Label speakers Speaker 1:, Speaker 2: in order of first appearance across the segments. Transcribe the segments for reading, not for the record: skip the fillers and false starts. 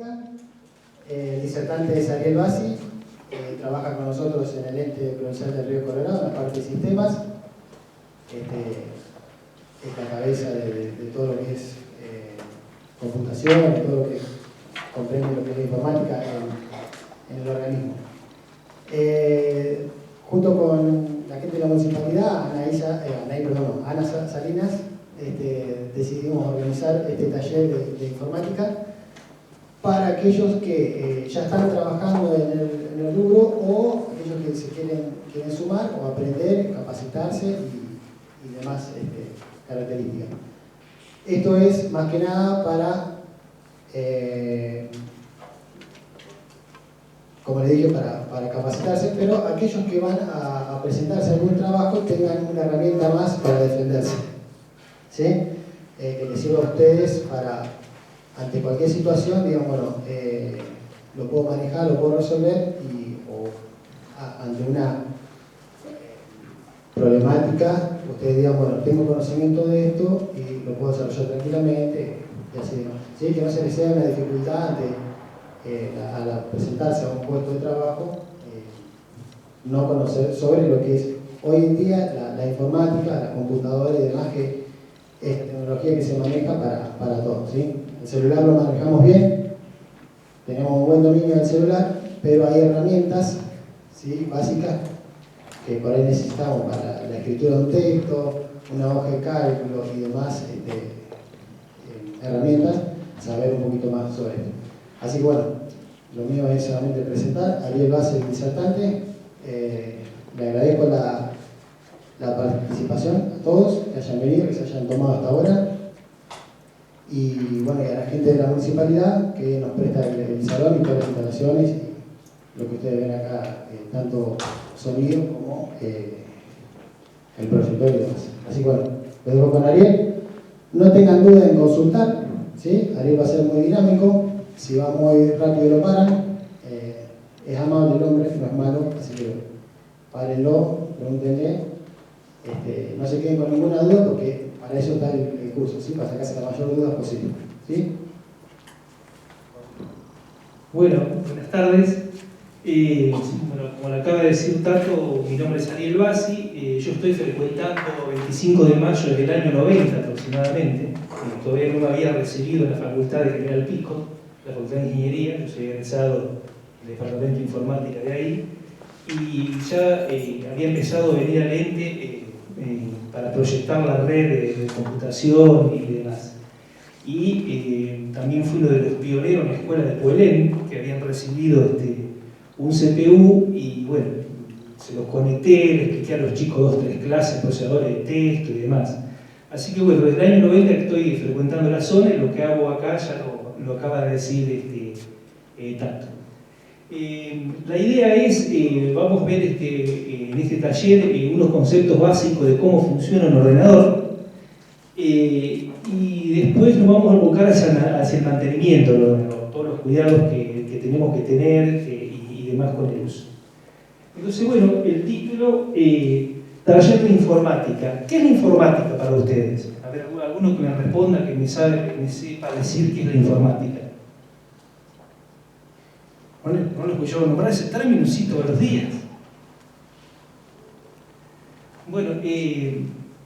Speaker 1: informática. El disertante es Ariel Bassi, trabaja con nosotros en el ente provincial del Río Colorado, en la parte de sistemas. Es la cabeza de todo lo que es computación, de todo lo que comprende lo que es informática en el organismo. Junto con la gente de la municipalidad, Ana Salinas, decidimos organizar este taller de informática para aquellos que ya están trabajando en el rubro o aquellos que se quieren sumar o aprender, capacitarse y demás características. Esto es más que nada para, como les dije, para capacitarse, pero aquellos que van a presentarse a algún trabajo tengan una herramienta más para defenderse, ¿sí? Que les sirva a ustedes para, ante cualquier situación, digan, bueno, lo puedo manejar, lo puedo resolver, ante una problemática, ustedes digan, bueno, tengo conocimiento de esto y lo puedo desarrollar tranquilamente, y así demás. ¿Sí? Que no se les sea una dificultad al presentarse a un puesto de trabajo, no conocer sobre lo que es hoy en día la informática, la computadora y demás, que es la tecnología que se maneja para todos, ¿sí? El celular lo manejamos bien, tenemos un buen dominio del celular, pero hay herramientas, ¿sí?, básicas que por ahí necesitamos para la escritura de un texto, una hoja de cálculo y demás herramientas, saber un poquito más sobre esto. Así que bueno, lo mío es solamente presentar. Ariel Bassi, el disertante. Le agradezco la participación a todos que hayan venido, que se hayan tomado hasta ahora. Y bueno, y a la gente de la municipalidad que nos presta el salón y todas las instalaciones, y lo que ustedes ven acá, tanto sonido como el proyector y demás. Así que bueno, los dejo con Ariel. No tengan duda en consultar, ¿sí? Ariel va a ser muy dinámico. Si va muy rápido lo paran. Es amable el hombre, no es malo, así que párenlo, pregúntenle. No se queden con ninguna duda porque para eso está el curso, ¿sí? Para sacarse la mayor duda posible, ¿sí?
Speaker 2: Bueno, buenas tardes. Bueno, como le acaba de decir Tato, mi nombre es Ariel Bassi. Yo estoy frecuentando 25 de mayo del año 90 aproximadamente. Todavía no me había recibido en la Facultad de General Pico, la Facultad de Ingeniería. Yo soy egresado del Departamento de Informática de ahí. Y ya había empezado a venir al ente para proyectar la red de computación y demás. Y también fui uno de los pioneros en la escuela de Puelén, que habían recibido un CPU, y bueno, se los conecté, les expliqué a los chicos 2-3 clases, procesadores de texto y demás. Así que bueno, desde el año 90 que estoy frecuentando la zona, y lo que hago acá ya lo acaba de decir Tato. La idea es, vamos a ver en este taller unos conceptos básicos de cómo funciona un ordenador, y después nos vamos a enfocar hacia el mantenimiento del ordenador, todos los cuidados que tenemos que tener y demás con el uso. Entonces, bueno, el título, taller de informática. ¿Qué es la informática para ustedes? A ver, alguno que me responda, que me sepa decir qué es la informática. No lo escuchaba nombrar ese término todos los días. Bueno,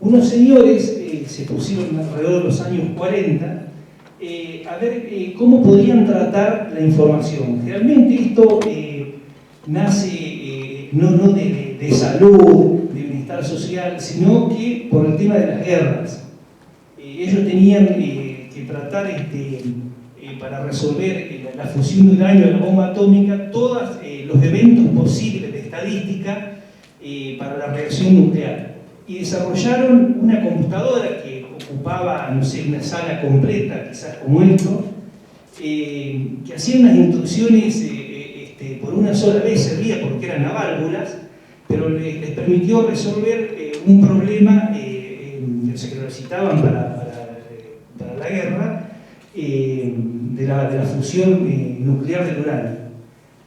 Speaker 2: unos señores se pusieron alrededor de los años 40 a ver cómo podían tratar la información. Realmente esto nace no de salud, de bienestar social, sino que por el tema de las guerras. Ellos tenían que tratar para resolver la fusión de un año de la bomba atómica, todos los eventos posibles de estadística para la reacción nuclear. Y desarrollaron una computadora que ocupaba, no sé, una sala completa, quizás como esto, que hacía unas instrucciones por una sola vez, servía porque eran a válvulas, pero les permitió resolver un problema que lo necesitaban para la guerra, de la fusión nuclear del uranio.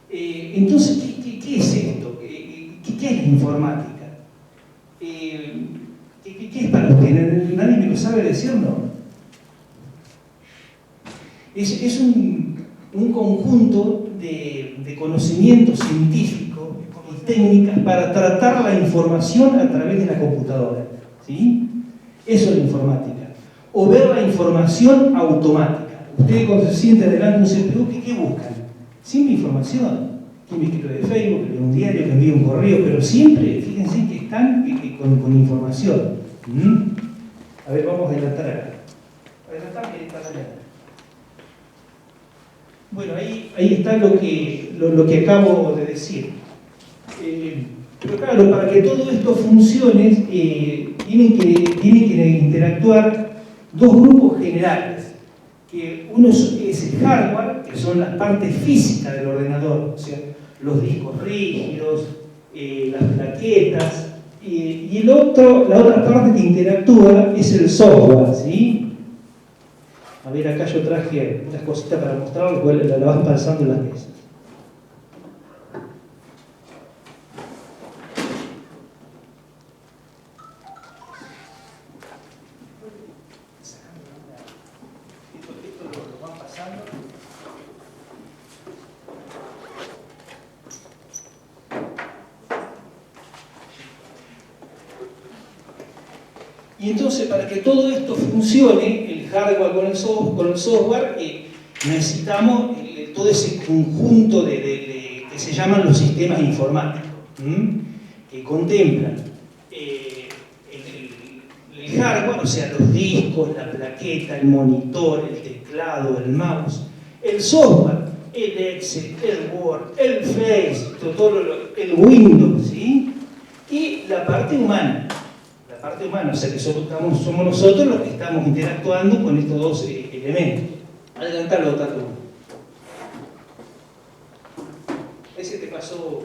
Speaker 2: Entonces, ¿qué es esto? ¿Qué es la informática? ¿Qué es para usted? ¿Nadie me lo sabe decir? No. Es un conjunto de conocimientos científicos y técnicas para tratar la información a través de la computadora, ¿sí? Eso es la informática. O ver la información automática. Ustedes cuando se sienten delante de un CPU, ¿qué buscan? Siempre información. Que me escribe de Facebook, que leo un diario, que envíe un correo, pero siempre, fíjense que están con información. A ver, vamos a adelantar acá. Adelantar que está la. Bueno, ahí está lo que acabo de decir. Pero claro, para que todo esto funcione, tienen que interactuar dos grupos generales. Que uno es el hardware, que son las partes físicas del ordenador, o sea, los discos rígidos, las plaquetas, y la otra parte que interactúa es el software, ¿sí? A ver, acá yo traje unas cositas para mostrar, después la vas pasando en las mesas. Y entonces, para que todo esto funcione, el hardware con el software, necesitamos todo ese conjunto que se llaman los sistemas informáticos, que contemplan el hardware, o sea, los discos, la plaqueta, el monitor, el teclado, el mouse, el software, el Excel, el Word, el Face, el Windows, ¿sí? Y la parte humana. O sea que somos nosotros los que estamos interactuando con estos dos elementos. Adelantarlo, Tato. Ese te pasó.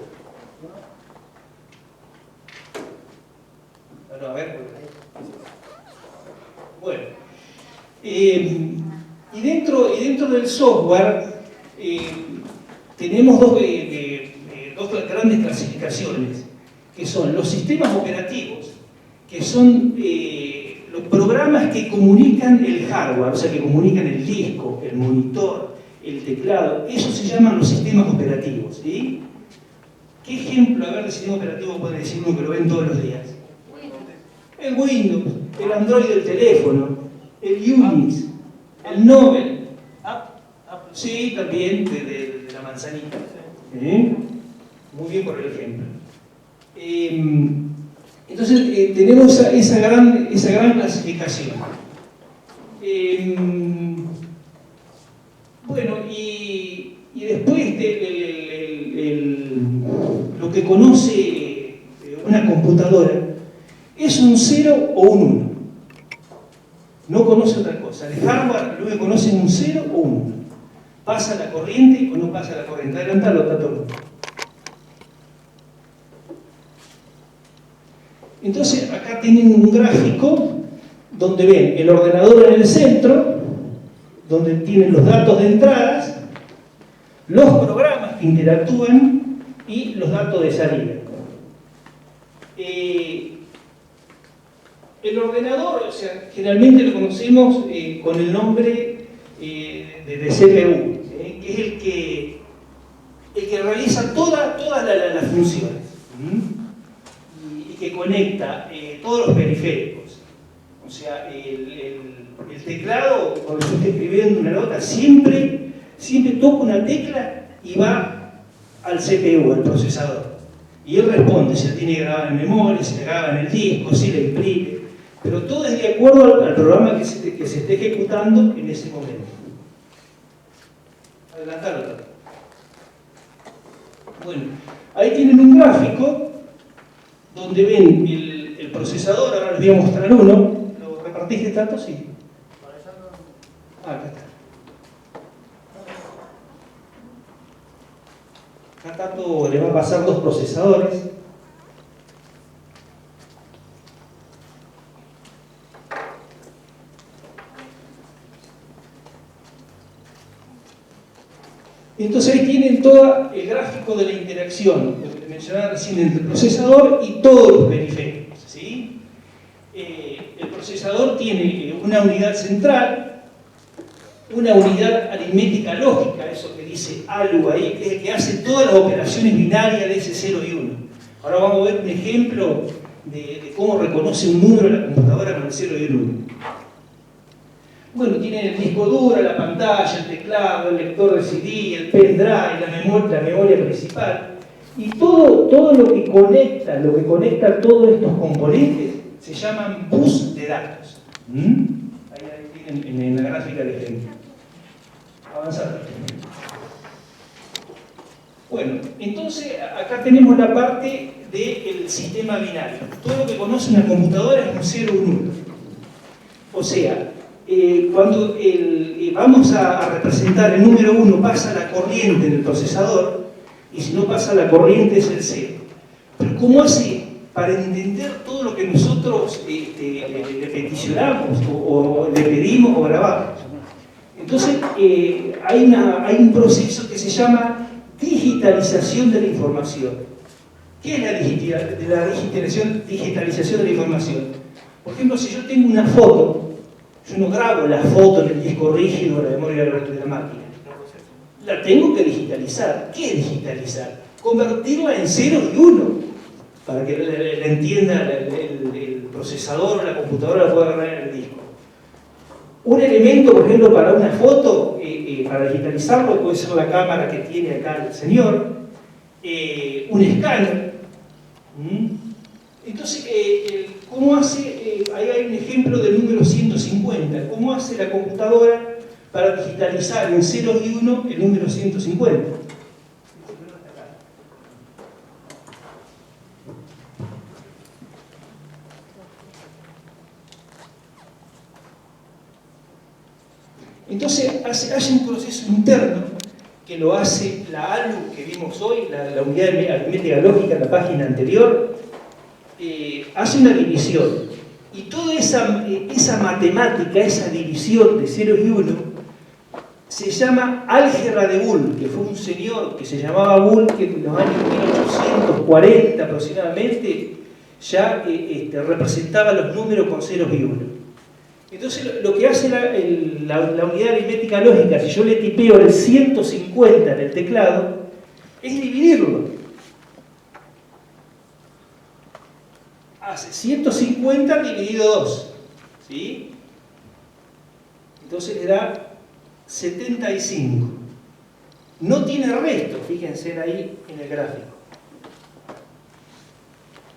Speaker 2: No, a ver. Bueno. Y dentro del software tenemos dos grandes clasificaciones, que son los sistemas operativos, que son los programas que comunican el hardware, o sea, que comunican el disco, el monitor, el teclado. Esos se llaman los sistemas operativos, ¿sí? ¿Qué ejemplo, a ver, de sistema operativo puede decir uno que lo ven todos los días? El Windows, el Android del teléfono, el Unix, el Nobel. Sí, también de la manzanita. Muy bien por el ejemplo. Entonces tenemos esa gran clasificación. Bueno, y después lo que conoce una computadora es un 0 o un 1. No conoce otra cosa. El hardware lo que conoce es un 0 o un 1. ¿Pasa la corriente o no pasa la corriente? Adelantalo, Tato. Entonces, acá tienen un gráfico donde ven el ordenador en el centro, donde tienen los datos de entradas, los programas que interactúan y los datos de salida. El ordenador, o sea, generalmente lo conocemos con el nombre de CPU, que es el que realiza todas las funciones. Que conecta todos los periféricos. O sea, el teclado, cuando yo estoy escribiendo una nota, siempre toco una tecla y va al CPU, al procesador. Y él responde si la tiene grabada en memoria, si la graba en el disco, si la imprime. Pero todo es de acuerdo al programa que se esté ejecutando en ese momento. Adelantalo. Bueno, ahí tienen un gráfico donde ven el procesador. Ahora les voy a mostrar uno. ¿Lo repartiste, Tato? Sí. Acá está. Acá Tato le va a pasar dos procesadores. Entonces ahí tienen todo el gráfico de la interacción, lo que mencionaba recién, entre el procesador y todos los periféricos, ¿sí? El procesador tiene una unidad central, una unidad aritmética lógica, eso que dice ALU ahí, que es el que hace todas las operaciones binarias de ese 0 y 1. Ahora vamos a ver un ejemplo de cómo reconoce un número la computadora con el 0 y el 1. Bueno, tiene el disco duro, la pantalla, el teclado, el lector de CD, el pendrive, la memoria principal. Y todo lo que conecta todos estos componentes se llaman bus de datos. Ahí tienen en la gráfica el ejemplo. Avanzar. Bueno, entonces acá tenemos la parte del sistema binario. Todo lo que conoce una computadora es un 0 y un 1. O sea, cuando vamos a representar el número 1, pasa la corriente en el procesador, y si no pasa la corriente es el 0. Pero ¿cómo hace para entender todo lo que nosotros le peticionamos o le pedimos o grabamos? Entonces hay un proceso que se llama digitalización de la información. ¿Qué es la digitalización de la información? Por ejemplo, si yo tengo una foto, yo no grabo la foto en el disco rígido o la memoria de la máquina. La tengo que digitalizar. ¿Qué es digitalizar? Convertirla en 0 y 1, para que la entienda el procesador o la computadora la pueda agarrar en el disco. Un elemento, por ejemplo, para una foto, para digitalizarlo, puede ser la cámara que tiene acá el señor, un escáner. Entonces, ¿cómo hace? Ahí hay un ejemplo del número 150. ¿Cómo hace la computadora para digitalizar en 0 y 1 el número 150? Entonces hace un proceso interno que lo hace la ALU que vimos hoy, la unidad de aritmética lógica en la página anterior, hace una división. Y toda esa matemática, esa división de 0 y 1, se llama álgebra de Boole, que fue un señor que se llamaba Boole, que en los años 1840 aproximadamente ya representaba los números con ceros y 1. Entonces lo que hace la unidad aritmética lógica, si yo le tipeo el 150 en el teclado, es dividirlo. Hace 150 dividido 2, ¿sí? Entonces le da 75. No tiene resto, fíjense ahí en el gráfico.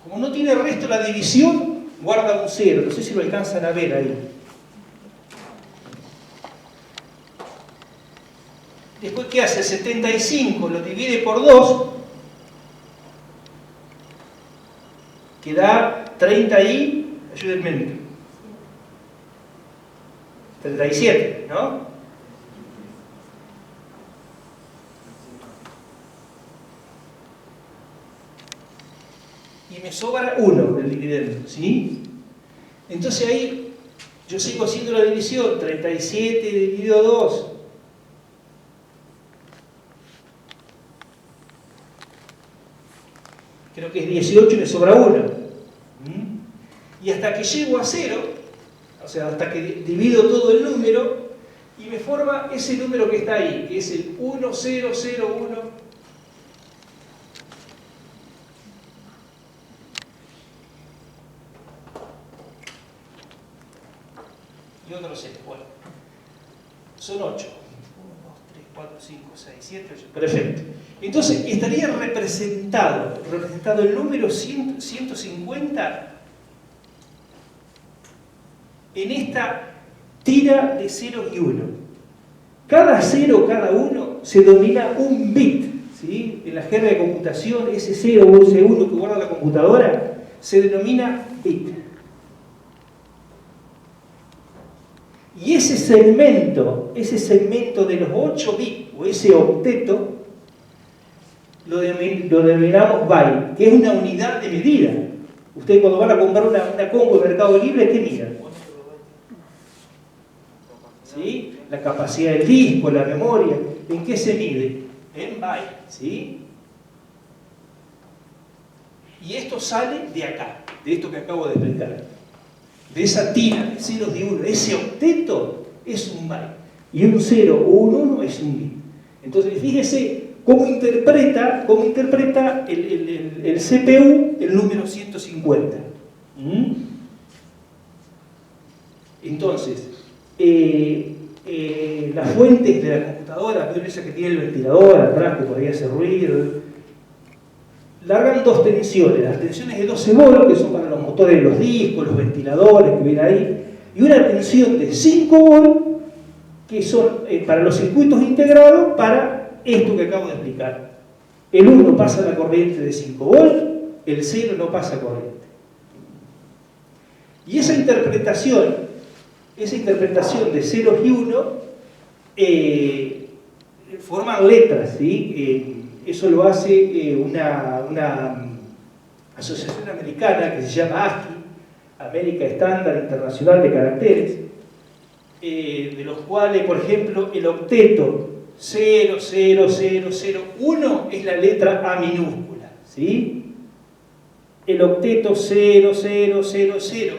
Speaker 2: Como no tiene resto la división, guarda un 0. No sé si lo alcanzan a ver ahí. Después, ¿qué hace? 75 lo divide por 2, que da 30 y, ayúdenme, 37, ¿no? Y me sobra 1 del dividendo, ¿sí? Entonces ahí yo sigo haciendo la división, 37 dividido 2, creo que es 18 y me sobra 1. Y hasta que llego a 0, o sea, hasta que divido todo el número, y me forma ese número que está ahí, que es el 1001. Y otro 0. Bueno, son 8. 1, 2, 3, 4, 5, 6, 7, 8. Perfecto. Entonces, estaría representado el número 150 en esta tira de 0 y 1. Cada 0, cada 1 se denomina un bit, ¿sí? En la jerga de computación, ese 0 o ese 1 que guarda la computadora se denomina bit. Y ese segmento de los 8 bits, o ese octeto, lo denominamos byte, que es una unidad de medida. Ustedes cuando van a comprar una compu en Mercado Libre, ¿qué miran? ¿Sí? La capacidad del disco, la memoria, ¿en qué se mide? En byte, ¿sí? Y esto sale de acá, de esto que acabo de explicar. De esa tira de ceros y 1, ese octeto es un byte. Y un 0 o un 1 es un bit. Entonces, fíjese cómo interpreta el CPU el número 150. Entonces, las fuentes de la computadora, esa que tiene el ventilador atrás que podría hacer ruido, largan dos tensiones, las tensiones de 12 volts, que son para los motores de los discos, los ventiladores que ven ahí, y una tensión de 5 volts, que son para los circuitos integrados, para esto que acabo de explicar. El 1 pasa la corriente de 5 volts, el 0 no pasa corriente. Y esa interpretación de 0 y 1 forman letras, ¿sí? Eso lo hace una asociación americana que se llama ASCII, América Estándar Internacional de Caracteres, de los cuales, por ejemplo, el octeto 00001 es la letra A minúscula, ¿sí? El octeto 00011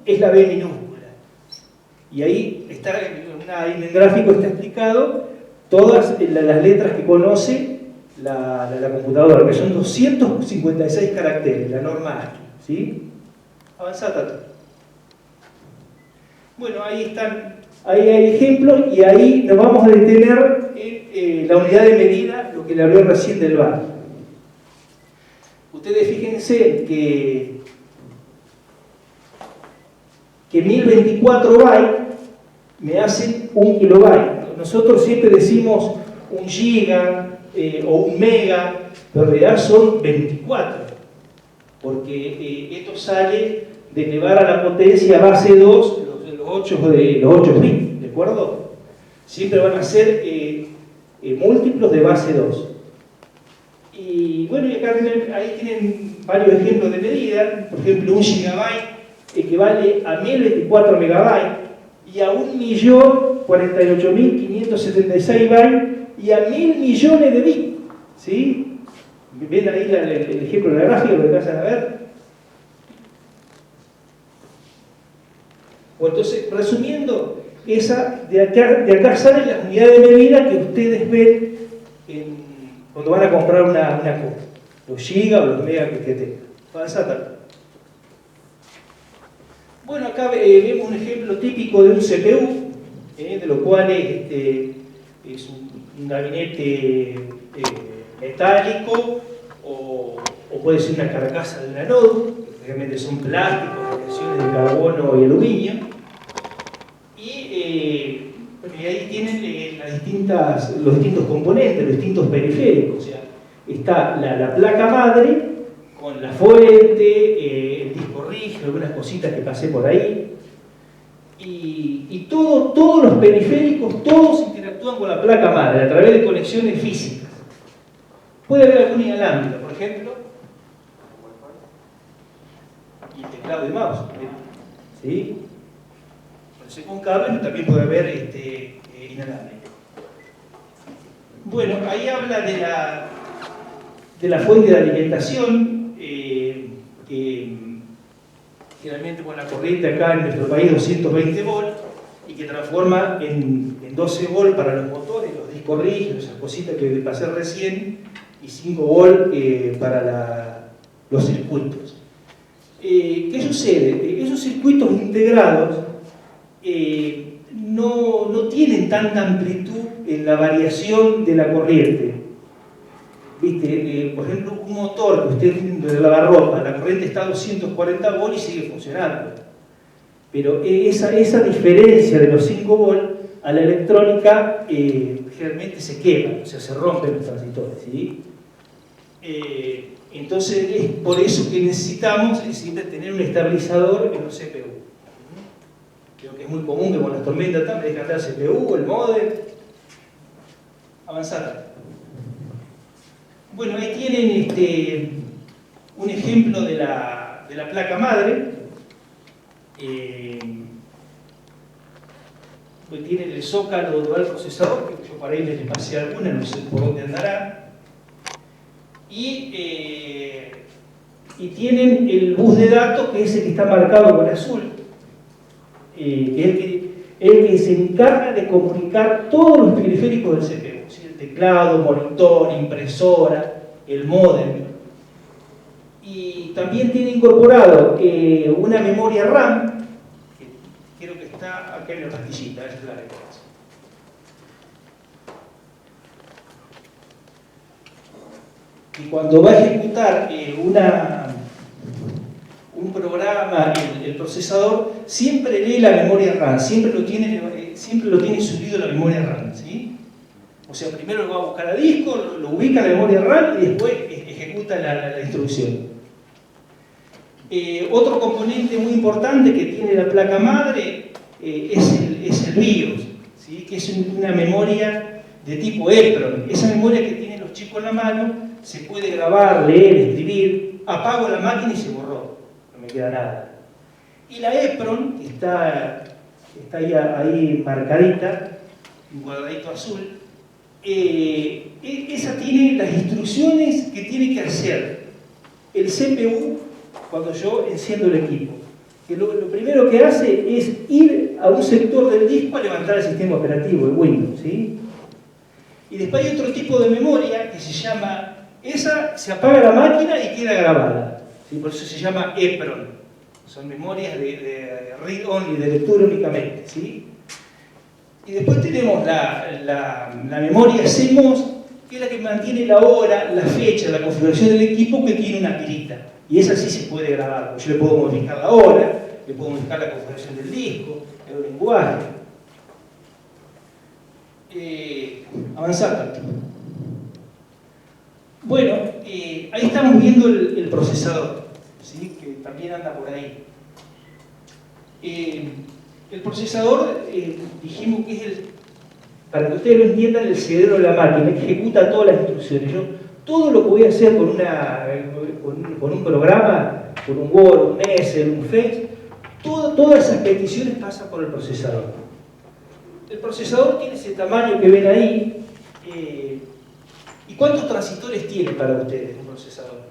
Speaker 2: es la B minúscula. Y ahí está, en el gráfico está explicado todas las letras que conoce la computadora, que son 256 caracteres, la norma ASCII, ¿sí? Avanzá, Tato. Bueno, ahí están, ahí hay ejemplos y ahí nos vamos a detener en la unidad de medida, lo que le hablé recién del bar. Ustedes fíjense que 1024 bytes me hacen 1 kilobyte. Nosotros siempre decimos 1 giga o 1 mega, pero en realidad son 24, porque esto sale de elevar a la potencia base 2 los 8 bits, ¿de acuerdo? Siempre van a ser múltiplos de base 2. Y bueno, y acá ahí tienen varios ejemplos de medida. Por ejemplo, 1 gigabyte equivale a 1024 megabytes y a 1.048.576 bytes y a 1.000 millones de bits, ¿sí? ¿Ven ahí el ejemplo de la gráfica? ¿Lo alcanzan a ver? Bueno, entonces, resumiendo, de acá salen las unidades de medida que ustedes ven cuando van a comprar una cosa, los gigas o los megas que tengan. Avanzá. Bueno, acá vemos un ejemplo típico de un CPU, de lo cual es un gabinete metálico o puede ser una carcasa de una notebook, que realmente son plásticos, aleaciones de carbono y aluminio. Y ahí tienen los distintos componentes, los distintos periféricos. O sea, está la placa madre con la fuente, el disco rígido, algunas cositas que pasé por ahí. Y todos los periféricos, todos interactúan con la placa madre a través de conexiones físicas. Puede haber alguna inalámbrica, por ejemplo, y el teclado de mouse, ¿sí? Con cable, pero también puede haber inalámbrica. Bueno, ahí habla de la fuente de alimentación, que generalmente con la corriente acá en nuestro país 220 volts y que transforma en 12 volts para los motores, los discos rígidos, esas cositas que pasé recién, y 5 volts para los circuitos. ¿Qué sucede? Esos circuitos integrados no tienen tanta amplitud en la variación de la corriente. ¿Viste? Por ejemplo, un motor que usted tiene de lavarropa, la corriente está a 240 volts y sigue funcionando. Pero esa diferencia de los 5 volts a la electrónica generalmente se quema, o sea, se rompen los transistores, ¿sí? Entonces es por eso que necesitamos siempre tener un estabilizador en los CPU. Creo que es muy común que con las tormentas también dejan andar el CPU, el modem. Avanzar. Bueno, ahí tienen un ejemplo de la placa madre. Tienen el zócalo dual procesador, que yo para ahí les pasé alguna, no sé por dónde andará. Y tienen el bus de datos, que es el que está marcado con azul, que es el que el que se encarga de comunicar todos los periféricos del CPU, ¿sí? El teclado, monitor, impresora, el módem. Y también tiene incorporado una memoria RAM, que creo que está acá en la pastillita, esa es la recuerdo. Y cuando va a ejecutar un programa, el procesador, siempre lee la memoria RAM, siempre lo tiene subido la memoria RAM, ¿sí? O sea, primero lo va a buscar a disco, lo ubica en la memoria RAM y después ejecuta la instrucción. Otro componente muy importante que tiene la placa madre es el BIOS, ¿sí? Que es una memoria de tipo EEPROM. Esa memoria que tienen los chicos en la mano se puede grabar, leer, escribir. Apago la máquina y se borró, no me queda nada. Y la EEPROM, que está ahí marcadita, un cuadradito azul, esa tiene las instrucciones que tiene que hacer el CPU cuando yo enciendo el equipo. Que lo primero que hace es ir a un sector del disco a levantar el sistema operativo, el Windows, ¿sí? Y después hay otro tipo de memoria que se llama, esa se apaga la máquina y queda grabada, ¿sí? Por eso se llama EEPROM. Son memorias de read-only, de lectura únicamente, ¿sí? Y después tenemos la memoria CMOS, que es la que mantiene la hora, la fecha, la configuración del equipo, que tiene una pirita. Y esa sí se puede grabar. Yo le puedo modificar la hora, le puedo modificar la configuración del disco, el lenguaje. Avanzar tanto. Bueno, ahí estamos viendo el procesador, ¿sí? Que también anda por ahí. El procesador, dijimos que es para que ustedes lo entiendan, el cerebro de la máquina, que ejecuta todas las instrucciones. Yo, todo lo que voy a hacer con un programa, con un Word, un Excel, un Face, todas esas peticiones pasan por el procesador. El procesador tiene ese tamaño que ven ahí. ¿Y cuántos transistores tiene para ustedes un procesador?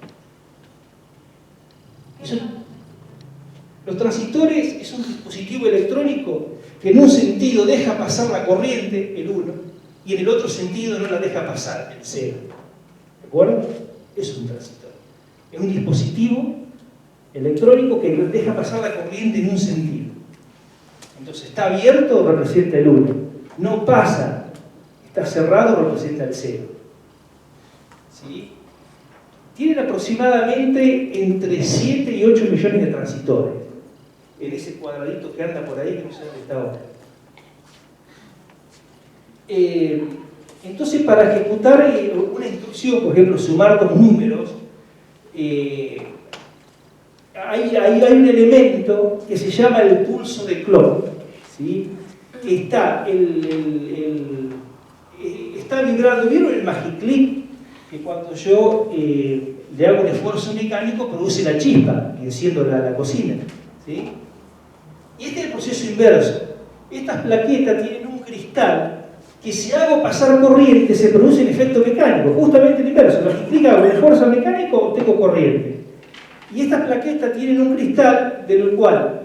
Speaker 2: Los transistores es un dispositivo electrónico que en un sentido deja pasar la corriente, el 1, y en el otro sentido no la deja pasar, el 0. ¿De acuerdo? Es un transistor. Es un dispositivo electrónico que deja pasar la corriente en un sentido. Entonces, está abierto, representa el 1. No pasa, está cerrado, representa el 0. ¿Sí? Tienen aproximadamente entre 7 y 8 millones de transistores en ese cuadradito que anda por ahí, que no sé dónde está ahora. Entonces, para ejecutar una instrucción, por ejemplo, sumar dos números, hay un elemento que se llama el pulso de clock, ¿sí? Que está vibrando. ¿Vieron el magiclick? Que cuando yo le hago un esfuerzo mecánico produce la chispa, enciendo la cocina, ¿sí? Y este es el proceso inverso. Estas plaquetas tienen un cristal que si hago pasar corriente se produce el efecto mecánico, justamente el inverso. Lo que implica un esfuerzo mecánico, tengo corriente. Y estas plaquetas tienen un cristal del cual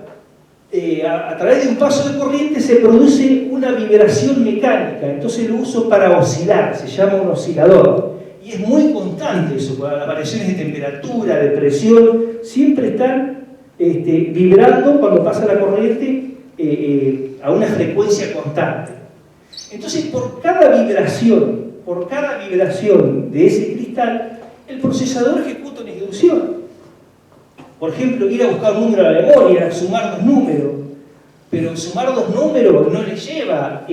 Speaker 2: a través de un paso de corriente se produce una vibración mecánica. Entonces lo uso para oscilar, se llama un oscilador. Y es muy constante eso, con las variaciones de temperatura, de presión, siempre están vibrando cuando pasa la corriente a una frecuencia constante. Entonces, por cada vibración de ese cristal, el procesador ejecuta una instrucción. Por ejemplo, ir a buscar un número a la memoria, sumar dos números. Pero sumar dos números no le lleva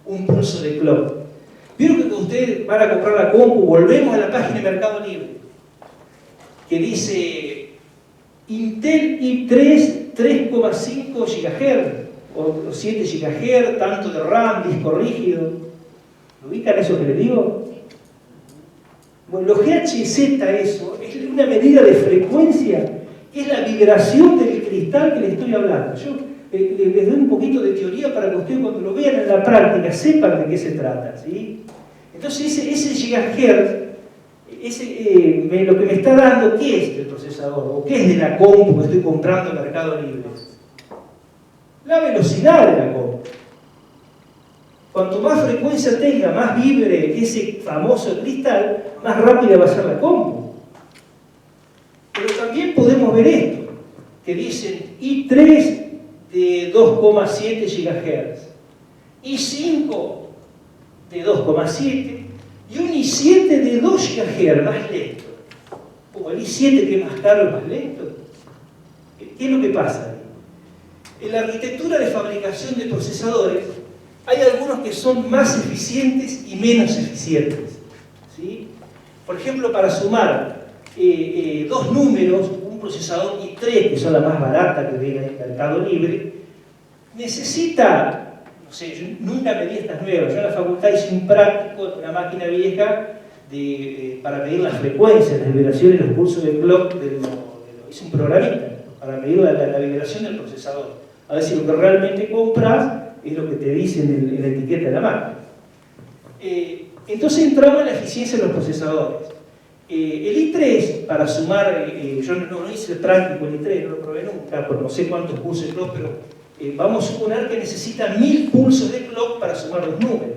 Speaker 2: un pulso de clock. Vieron que ustedes van a comprar la compu, volvemos a la página de Mercado Libre, que dice Intel i3 3,5 GHz o 7 GHz, tanto de RAM, disco rígido. ¿Lo ubican eso que les digo? Bueno, los GHz, eso, es una medida de frecuencia, que es la vibración del cristal que les estoy hablando. Yo les doy un poquito de teoría para que ustedes cuando lo vean en la práctica sepan de qué se trata, ¿sí? Entonces ese gigahertz, lo que me está dando, ¿qué es del procesador? ¿O qué es de la compu que estoy comprando en Mercado Libre? la velocidad de la compu. Cuanto más frecuencia tenga, más vibre ese famoso cristal, más rápida va a ser la compu. Pero también podemos ver esto, que dicen i3 de 2,7 GHz, i5 de 2,7 y un i7 de 2 GHz, más lento. O el i7 que es más caro es más lento. ¿Qué es lo que pasa ahí? En la arquitectura de fabricación de procesadores hay algunos que son más eficientes y menos eficientes, ¿sí? Por ejemplo, para sumar dos números, un procesador i3, que son la más barata que viene en el Mercado Libre, necesita, no sé, yo nunca medí estas nuevas, yo en la facultad hice un práctico de una máquina vieja para medir las frecuencias, las vibraciones, los pulsos de clock, hice un programita para medir la vibración del procesador, a ver si lo que realmente compras es lo que te dice en la etiqueta de la máquina. Entonces entramos en la eficiencia de los procesadores. El i3, para sumar, yo no hice el práctico el i3, no lo probé nunca, pues no sé cuántos pulsos de clock, pero vamos a suponer que necesita 1000 pulsos de clock para sumar los números.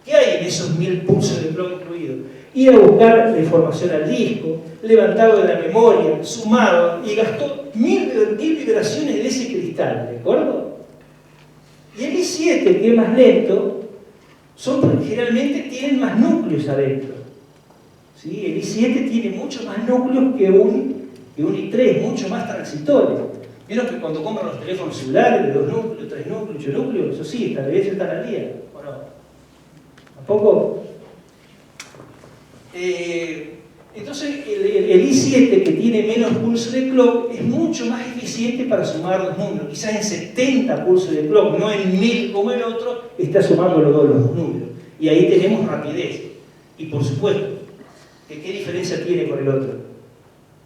Speaker 2: ¿Qué hay en esos 1000 pulsos de clock incluidos? Ir a buscar la información al disco, levantarlo de la memoria, sumarlo, y gastó 1000 vibraciones de ese cristal, ¿de acuerdo? Y el i7, que es más lento, generalmente tienen más núcleos adentro. ¿Sí? El i7 tiene mucho más núcleos que un i3, mucho más transitores. ¿Vieron que cuando compran los teléfonos celulares de 2 núcleos, 3 núcleos, 8 núcleos? Eso sí, tal vez están al día, ¿o no? ¿Tampoco? Entonces, el i7, que tiene menos pulsos de clock, es mucho más eficiente para sumar los números. Quizás en 70 pulsos de clock, no en 1000 como el otro, está sumando los dos números. Y ahí tenemos rapidez. Y por supuesto, ¿qué diferencia tiene con el otro?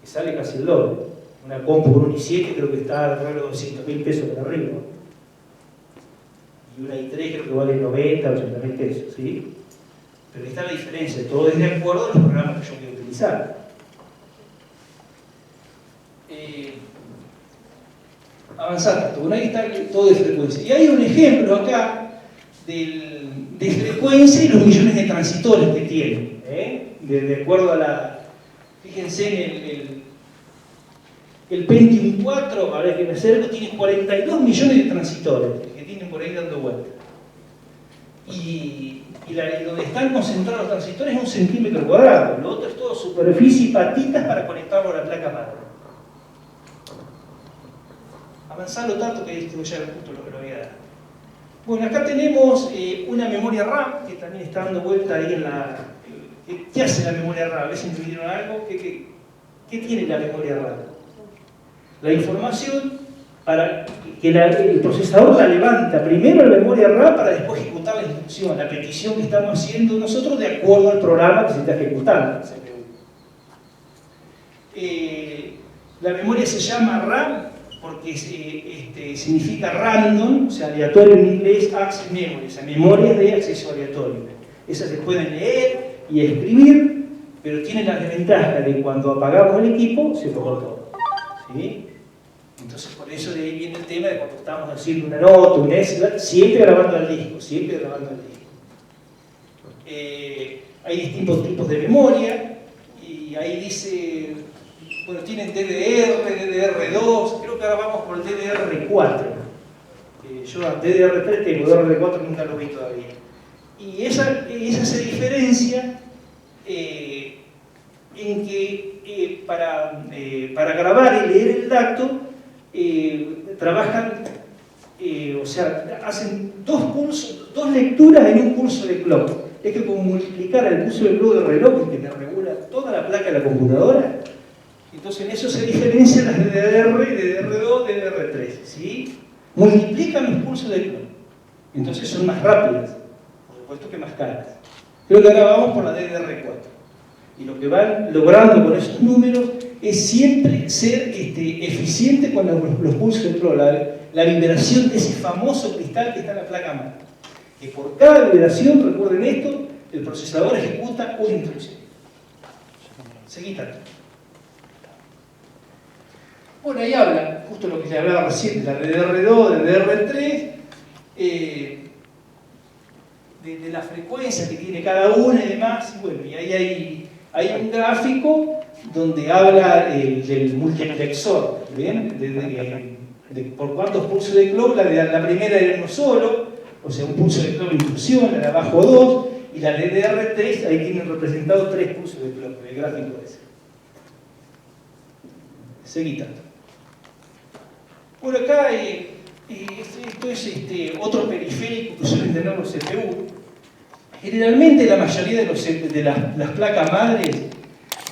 Speaker 2: Que sale casi el doble. Una compu con un i7 creo que está alrededor de 200.000 pesos para arriba. Y una i3 creo que vale 90, 80.000 pesos, ¿sí? Pero ahí está la diferencia, todo es de acuerdo a los programas que yo voy a utilizar. Avanzar, bueno, ahí está todo de frecuencia. Y hay un ejemplo acá de frecuencia y los millones de transitores que tiene. De acuerdo a la... Fíjense en el Pentium 4, ahora que me acerco, tiene 42 millones de transitores que tienen por ahí dando vueltas. Y donde están concentrados los transitores es 1 centímetro cuadrado, lo otro es todo superficie y patitas para conectarlo a la placa madre. Avanzarlo tanto que esto ya justo lo que lo voy a dar. Bueno, acá tenemos una memoria RAM que también está dando vuelta ahí en la... ¿Qué hace la memoria RAM? A ver si entendieron algo. ¿Qué tiene la memoria RAM? La información para que el procesador la levanta primero la memoria RAM para después ejecutar la instrucción, la petición que estamos haciendo nosotros de acuerdo al programa que se está ejecutando. La memoria se llama RAM porque significa random, o sea, aleatorio en inglés, access memory, o sea, memoria de acceso aleatorio. Esas se pueden leer y escribir, pero tienen la desventaja de que cuando apagamos el equipo se apagó todo. ¿Sí? Entonces, por eso de ahí viene el tema de cuando estamos haciendo una nota, un Excel, siempre grabando al disco, siempre grabando al disco. Hay distintos tipos de memoria, y ahí dice, bueno, tienen DDR, DDR2, creo que ahora vamos por el DDR4. Yo DDR3 tengo, DDR4 nunca lo vi todavía. Y esa se diferencia en que para grabar y leer el dato, trabajan, o sea, hacen dos lecturas en un pulso de clock. Es que como multiplicar el pulso de clock del reloj que me regula toda la placa de la computadora, entonces en eso se diferencian las DDR, DDR2, DDR3, ¿sí? Multiplican los pulsos de clock, entonces son más rápidas, por supuesto que más caras. Creo que ahora vamos por la DDR4. Y lo que van logrando con esos números es siempre ser eficiente con los pulsos de clock, la vibración de ese famoso cristal que está en la placa madre. Que por cada vibración, recuerden esto, el procesador ejecuta una instrucción. Seguí tanto. Bueno, ahí habla, justo lo que le hablaba recién, de la DDR2, de DDR3, de la frecuencia que tiene cada una y demás. Y bueno, y ahí hay un gráfico donde habla del multiplexor, ¿bien? De por cuántos pulsos de clock. La primera era uno solo, o sea, un pulso de clock de instrucción, era abajo 2, y la DDR3, ahí tienen representados 3 pulsos de clock, el gráfico ese. Seguí tanto. Bueno, acá esto es otro periférico que suelen tener los CPU. Generalmente la mayoría de las placas madres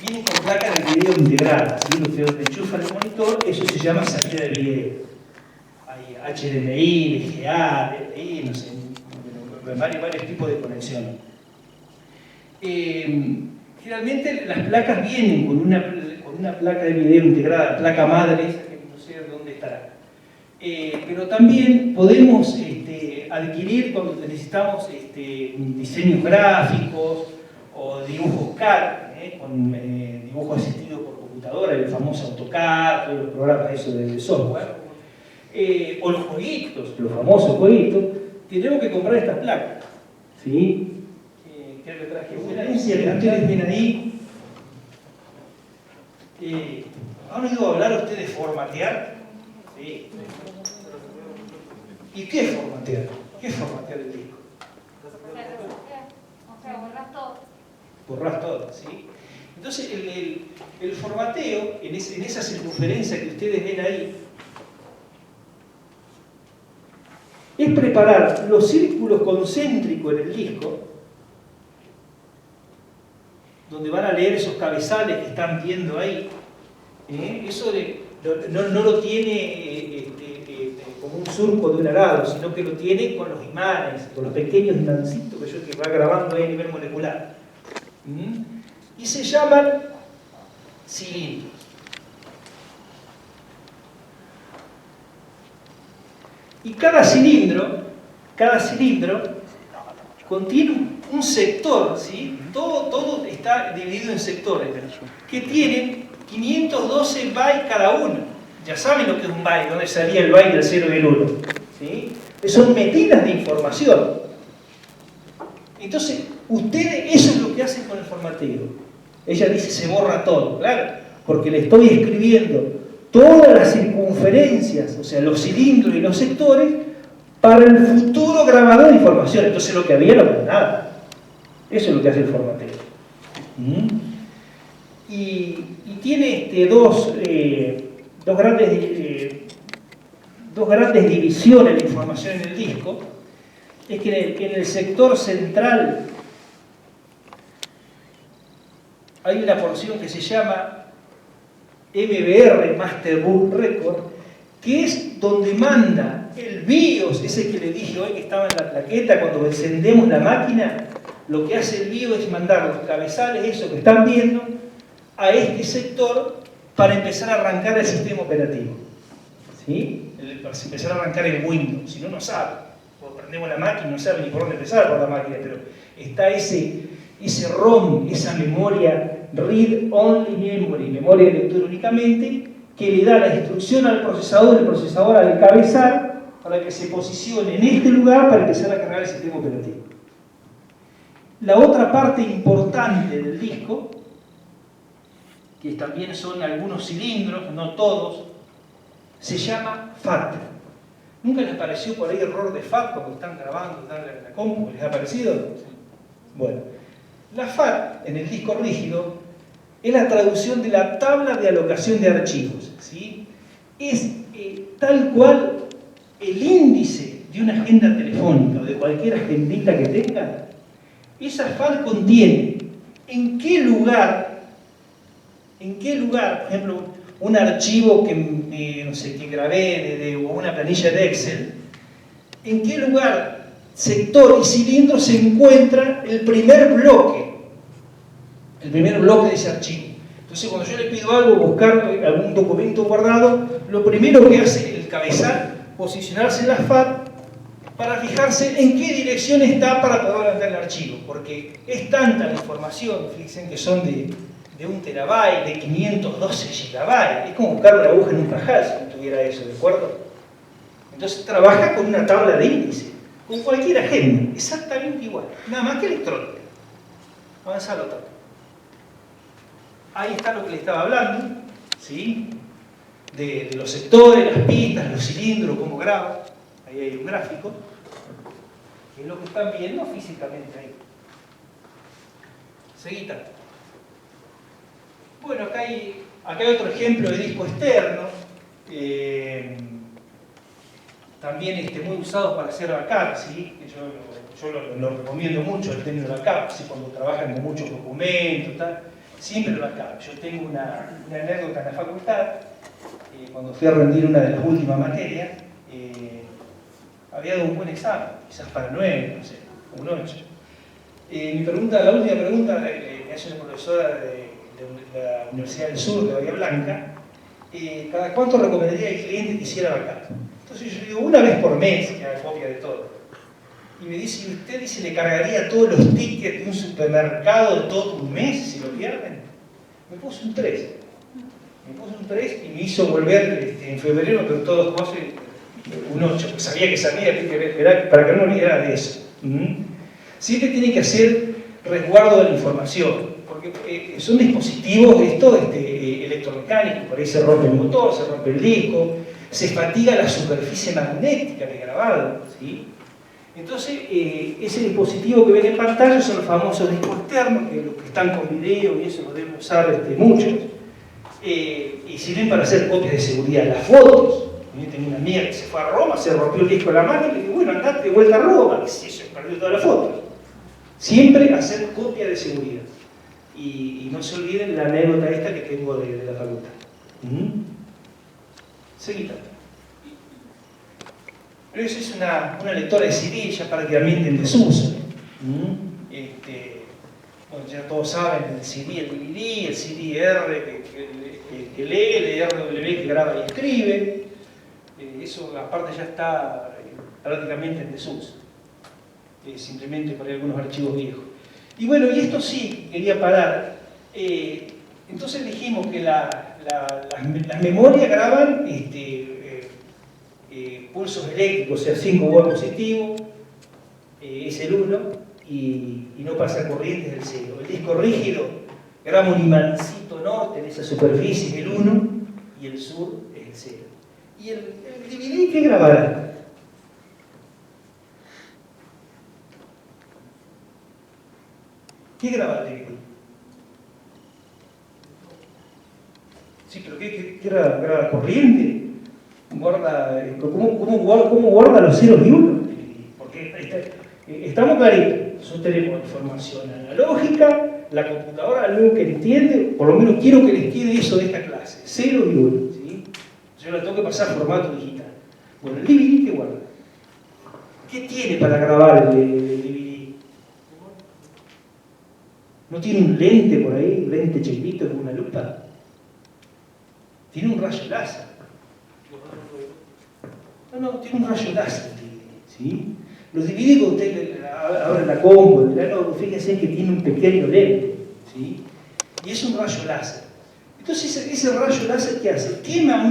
Speaker 2: vienen con placas de video integradas, ¿sí? Lo que enchufan el monitor, eso se llama salida de video. Hay HDMI, VGA, DVI, no sé, varios tipos de conexión. Generalmente las placas vienen con una placa de video integrada, placa madre, no sé dónde estará. Pero también podemos adquirir cuando necesitamos diseños gráficos o dibujos CAD, con dibujo asistido por computadora, el famoso AutoCAD, todos los programas de software, o los jueguitos, los famosos jueguitos, tenemos que comprar estas placas, ¿sí? Creo que traje una que ustedes ven ahí. ¿Han oído hablar ustedes de formatear? Sí. ¿Y qué es formatear? ¿Qué es formatear el disco?
Speaker 3: O sea, borras todo.
Speaker 2: Borras todo, ¿sí? Entonces, el formateo, en esa circunferencia que ustedes ven ahí, es preparar los círculos concéntricos en el disco, donde van a leer esos cabezales que están viendo ahí. Eso no lo tiene como un surco de un arado, sino que lo tiene con los imanes, con los pequeños imancitos que va grabando ahí a nivel molecular. Y se llaman cilindros. Y cada cilindro contiene un sector, ¿sí? Todo está dividido en sectores que tienen 512 bytes cada uno. Ya saben lo que es un byte, dónde salía el byte del 0 y el 1. ¿Sí? Son medidas de información. Entonces, ustedes, eso es lo que hacen con el formateo. Ella dice, se borra todo, claro, porque le estoy escribiendo todas las circunferencias, o sea, los cilindros y los sectores, para el futuro grabador de información. Entonces, lo que había no era nada. Eso es lo que hace el formateo. Y tiene dos grandes divisiones de información en el disco. Es que en el sector central hay una porción que se llama MBR, Master Boot Record, que es donde manda el BIOS, ese que le dije hoy que estaba en la plaqueta. Cuando encendemos la máquina, lo que hace el BIOS es mandar los cabezales, eso que están viendo, a este sector para empezar a arrancar el sistema operativo. ¿Sí? Para empezar a arrancar el Windows. Si no, no sabe. Cuando prendemos la máquina, no sabe ni por dónde empezar por la máquina, pero está ese ROM, esa memoria read-only memory, memoria de lectura únicamente, que le da la instrucción al procesador, el procesador al cabezal, para que se posicione en este lugar para empezar a cargar el sistema operativo. La otra parte importante del disco, que también son algunos cilindros, no todos, se llama FAT. ¿Nunca les pareció por ahí error de FAT cuando están grabando, están en la compu? ¿Les ha parecido? Bueno, la FAT en el disco rígido es la traducción de la tabla de alocación de archivos, ¿sí? Es tal cual el índice de una agenda telefónica o de cualquier agendita que tengan. Esa FAT contiene en qué lugar, por ejemplo, un archivo que, no sé, que grabé o una planilla de Excel, en qué lugar, sector y cilindro se encuentra el primer bloque de ese archivo. Entonces, cuando yo le pido algo, buscar algún documento guardado, lo primero que hace el cabezal, posicionarse en la FAT para fijarse en qué dirección está para poder levantar el archivo, porque es tanta la información, fíjense que son de
Speaker 3: de 1 terabyte, de 512 gigabytes. Es como buscar una aguja en un pajar si no tuviera eso, ¿de acuerdo? Entonces trabaja con una tabla de índice, con cualquier agenda, exactamente igual, nada más que electrónica. Avanzalo todo. Ahí está lo que le estaba hablando, ¿sí? De los sectores, las pistas, los cilindros, cómo graba. Ahí hay un gráfico, que es lo que están viendo físicamente ahí. Seguita. Bueno, acá hay otro ejemplo de disco externo, también muy usado para hacer backup, ¿sí? Yo lo recomiendo mucho, el término backup, ¿sí? Cuando trabajan con muchos documentos, tal, siempre el backup. Yo tengo una anécdota en la facultad, cuando fui a rendir una de las últimas materias, había dado un buen examen, quizás para 9, no sé, un 8. La última pregunta que hace una profesora de la Universidad del Sur, de Bahía Blanca, ¿cada cuánto recomendaría al cliente que hiciera backup? Entonces yo digo, una vez por mes, que haga copia de todo. Y me dice, ¿y usted dice, le cargaría todos los tickets de un supermercado todo un mes si lo pierden? Me puso un 3. Me puso un 3 y me hizo volver en febrero, pero todos cosas, un 8. Sabía que para que no me olvidara de eso. Siempre tiene que hacer resguardo de la información, porque son dispositivos electromecánicos, por ahí se rompe el motor, se rompe el disco, se fatiga la superficie magnética del grabado, ¿sí? Entonces, ese dispositivo que ven en pantalla son los famosos discos externos, que los que están con video y eso lo deben usar muchos, y sirven para hacer copias de seguridad. Las fotos, yo tenía una amiga que se fue a Roma, se rompió el disco en la mano y le dije, bueno, andate de vuelta a Roma, que si se perdió toda la foto. Siempre hacer copia de seguridad. Y no se olviden la anécdota esta que tengo de la facultad. Seguida. Pero eso es una lectora de CD ya prácticamente en desuso. Bueno, ya todos saben, el CD, el DVD, el CD-R que lee, el RW que graba y escribe. Eso aparte ya está prácticamente en desuso. Simplemente para algunos archivos viejos. Y bueno, y esto sí, quería parar. Entonces dijimos que las memorias graban pulsos eléctricos, o sea, 5 volts positivos, es el 1, y no pasa corriente del 0. El disco rígido graba un imancito norte en esa superficie, es el 1, y el sur es el 0. ¿Y el DVD qué grabará? ¿Qué graba el DVD? Sí, pero ¿qué graba corriente? ¿Cómo guarda los ceros y unos? Porque estamos claritos. Nosotros tenemos información analógica, la computadora algo que entiende, por lo menos quiero que les quede eso de esta clase, 0 y 1. ¿Sí? Yo la tengo que pasar a formato digital. Bueno, el DVD, ¿qué guarda? ¿Qué tiene para grabar el DVD? ¿No tiene un lente por ahí, un lente chiquito con una lupa? Tiene un rayo láser. No, tiene un rayo láser, ¿sí? Los DVD que usted abre la combo, fíjense que tiene un pequeño lente, ¿sí? Y es un rayo láser. Entonces, ese rayo láser, ¿qué hace? Quema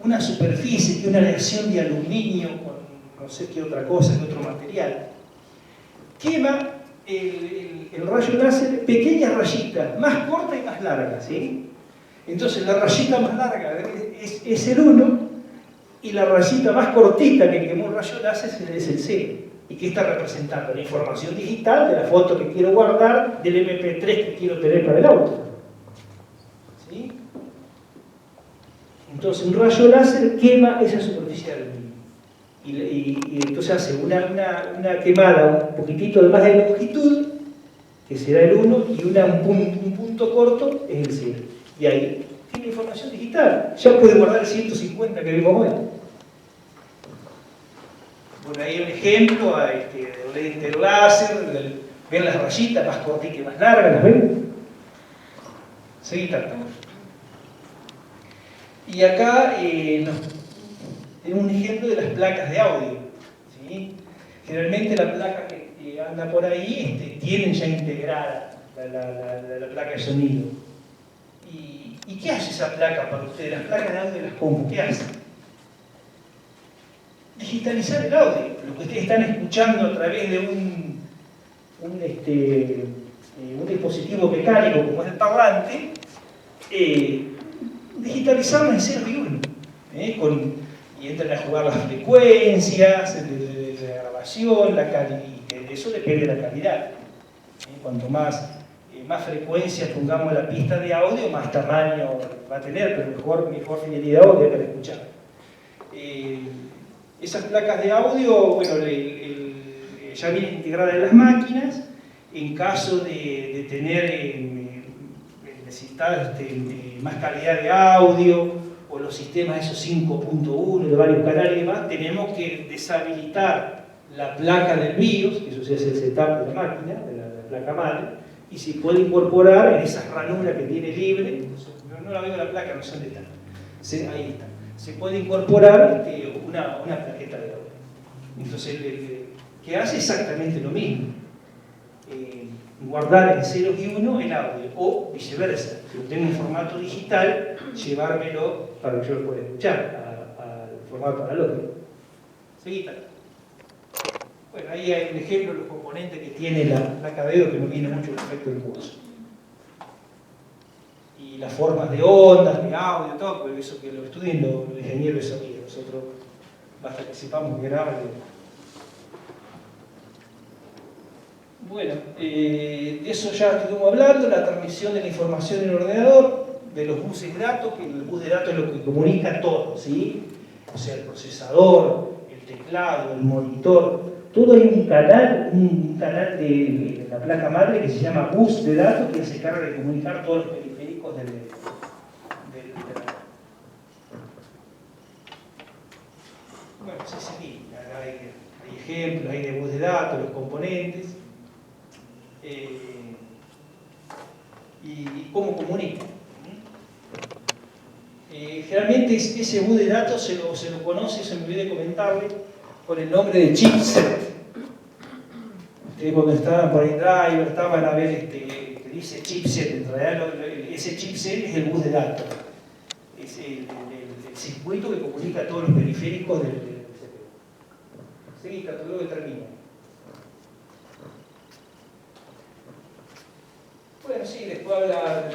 Speaker 3: una superficie, que una aleación de aluminio con no sé qué otra cosa, qué otro material. Quema el rayo láser pequeñas rayitas, más cortas y más largas, ¿sí? Entonces, la rayita más larga es el 1, y la rayita más cortita que quemó el rayo láser es el 0. ¿Y qué está representando? La información digital de la foto que quiero guardar, del MP3 que quiero tener para el auto. ¿Sí? Entonces, un rayo láser quema esa superficie de aluminio. Y entonces hace una quemada un poquitito de más de longitud, que será el 1, y un punto corto es el 0. Y ahí tiene información digital. Ya puede guardar el 150 que vimos hoy. Bueno, ahí hay un ejemplo del lente láser, ven las rayitas más cortitas y más largas, ¿las ven? Seguí tanto. Y acá tenemos un ejemplo de las placas de audio, ¿sí? Generalmente la placa que anda por ahí tienen ya integrada la placa de sonido. ¿Y qué hace esa placa para ustedes? Las placas de audio de las compu, ¿qué hacen? Digitalizar el audio. Lo que ustedes están escuchando a través de un dispositivo mecánico como es el parlante, digitalizarlo en 0 y 1. Y entran a jugar las frecuencias de la grabación, y de eso depende la calidad. Cuanto más frecuencias pongamos en la pista de audio, más tamaño va a tener, pero mejor fidelidad de audio para escuchar. Esas placas de audio, bueno, ya vienen integradas en las máquinas. En caso de tener necesitar más calidad de audio o los sistemas esos 5.1 de varios canales y demás, tenemos que deshabilitar la placa del BIOS, que eso se hace el setup de la máquina, de la placa madre, y se puede incorporar en esas ranuras que tiene libre. No la veo la placa, no sé dónde está. Ahí está. Se puede incorporar una plaqueta de audio. Entonces, que hace exactamente lo mismo. Guardar en 0 y 1 el audio, o viceversa, si lo tengo en formato digital, llevármelo para que yo lo pueda escuchar al formato analógico. Seguita. Bueno, ahí hay un ejemplo de los componentes que tiene la placa de audio, que no viene mucho el efecto del curso. Y las formas de ondas, de audio, todo, pero eso que lo estudien los ingenieros de sonido. Nosotros basta que sepamos grabar. Bueno, de eso ya estuvimos hablando, la transmisión de la información en el ordenador, de los buses de datos, que el bus de datos es lo que comunica todo, ¿sí? O sea, el procesador, el teclado, el monitor, todo hay un canal de la placa madre que se llama bus de datos, que se encarga de comunicar todos los periféricos del bueno, sí, hay ejemplos, hay de bus de datos, los componentes. Y cómo comunica. Generalmente ese bus de datos se lo conoce, se me olvidó de comentarle, con el nombre de chipset. Ustedes cuando estaban por el driver, estaban a ver que dice chipset, en realidad ese chipset es el bus de datos. Es el circuito que comunica todos los periféricos del CPU. Seguí, hasta luego que termino. Bueno, sí, después habla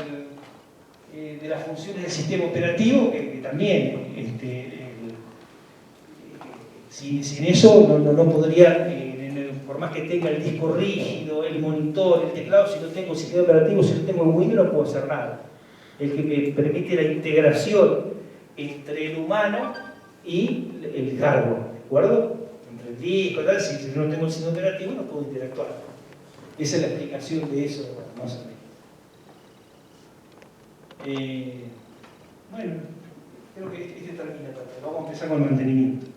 Speaker 3: de las funciones del sistema operativo, que también, sin eso no podría, por más que tenga el disco rígido, el monitor, el teclado, si no tengo el sistema operativo, si no tengo el Windows, no puedo hacer nada. El que me permite la integración entre el humano y el hardware, ¿de acuerdo? Entre el disco, tal, si no tengo el sistema operativo, no puedo interactuar. Esa es la explicación de eso, más o menos. Bueno, creo que este termina. Vamos a empezar con el mantenimiento.